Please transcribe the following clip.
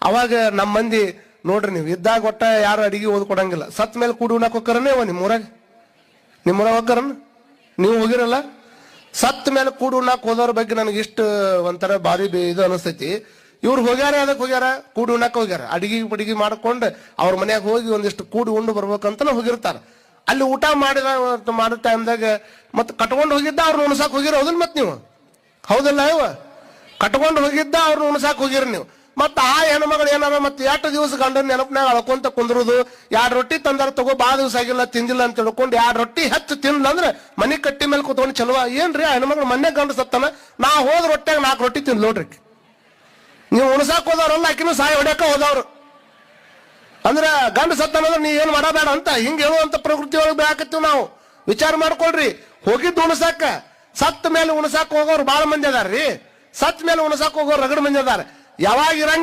ಅವಾಗ ನಮ್ಮ ಮಂದಿ ನೋಡ್ರಿ, ನೀವು ಇದ್ದಾಗ ಒಟ್ಟ ಯಾರು ಅಡಿಗೆ ಓದ್ ಕೊಡಂಗಿಲ್ಲ. ಸತ್ ಮೇಲೆ ಕೂಡಿ ಉಣ್ಣಾಕ್ ಹೋಗ್ತಾರನೇ ನಿಮ್ಮೂರಾಗ ಹೋಗ್ತಾರನ್? ನೀವು ಹೋಗಿರಲ್ಲ? ಸತ್ ಮೇಲೆ ಕೂಡಿ ಉಣ್ಣಾಕ್ ಹೋದವ್ರ ಬಗ್ಗೆ ನನಗೆ ಇಷ್ಟು ಒಂಥರ ಭಾರಿ ಇದು ಅನಿಸ್ತೈತಿ. ಇವ್ರು ಹೋಗ್ಯಾರ, ಅದಕ್ಕೆ ಹೋಗ್ಯಾರ, ಕೂಡಿ ಉಣ್ಣಾಕ ಹೋಗ್ಯಾರ. ಅಡಿಗೆ ಮಾಡ್ಕೊಂಡು ಅವ್ರ ಮನ್ಯಾಗ ಹೋಗಿ ಒಂದಿಷ್ಟು ಕೂಡಿ ಉಂಡು ಬರ್ಬೇಕಂತ ಹೋಗಿರ್ತಾರ. ಅಲ್ಲಿ ಊಟ ಮಾಡೋ ಟೈಮ್ದಾಗ ಮತ್ತೆ ಕಟ್ಕೊಂಡು ಹೋಗಿದ್ದ ಅವ್ರನ್ನ ಉಣಸಾಕ್ ಹೋಗಿರ ಹೌದಲ್? ಮತ್ ನೀವು ಹೌದಲ್ಲ? ಕಟ್ಕೊಂಡು ಹೋಗಿದ್ದ ಅವ್ರನ್ನ ಉಣಸಾಕ್ ಹೋಗಿರಿ ನೀವು. ಮತ್ತ ಆ ಹೆಣ್ಮಗಳು ಏನಾರ ಮತ್ತೆ 2 ದಿವಸ ಗಂಡನ ನೆನಪನಾಗ ಅಳ್ಕೊಂತ ಕುಂದ್ರುದು, 2 ರೊಟ್ಟಿ ತಂದಾರ ತಗೋ, ಬಾ ದಿವಸ ಆಗಿಲ್ಲ ತಿಂದಿಲ್ಲ ಅಂತ ತಿಳ್ಕೊಂಡು 2 ರೊಟ್ಟಿ ಹೆಚ್ಚು ತಿನ್ಲ ಅಂದ್ರೆ ಮನಿ ಕಟ್ಟಿ ಮೇಲೆ ಕೂತ್ಕೊಂಡು ಚಲೋ. ಏನ್ರಿ ಆ ಹೆಣ್ಮಗಳು ಮನೆ ಗಂಡ ಸತ್ತಾನ, ನಾ ಹೋದ್ ರೊಟ್ಟ್ಯಾಗ 4 ರೊಟ್ಟಿ ತಿಂದ್ ನೋಡ್ರಿ. ನೀವು ಉಣಸಾಕ್ ಹೋದವ್ರಲ್ಲ, ಆಕಿನೂ ಸಾಯಿ ಹೊಡ್ಯಾಕ ಹೋದವ್ರು. ಅಂದ್ರ ಗಂಡ ಸತ್ತಾನಂದ್ರೆ ನೀ ಏನ್ ಮಾಡಬೇಡ ಅಂತ ಹಿಂಗ ಹೇಳುವಂತ ಪ್ರಕೃತಿ ಒಳಗೆ ಬೇಕತ್ತೀವಿ ನಾವು. ವಿಚಾರ ಮಾಡ್ಕೊಳ್ರಿ. ಹೋಗಿದ್ದು ಉಣಸಾಕ, ಸತ್ತ ಮೇಲೆ ಉಣಸಾಕ್ ಹೋಗೋರು ಬಾಳ ಮಂದಿ ಅದಾರ್ರಿ. ಸತ್ ಮೇಲೆ ಉಣಸಾಕ್ ಹೋಗೋರು ರಗಡ ಮಂದಿ ಅದಾರ. ಯಾವಾಗ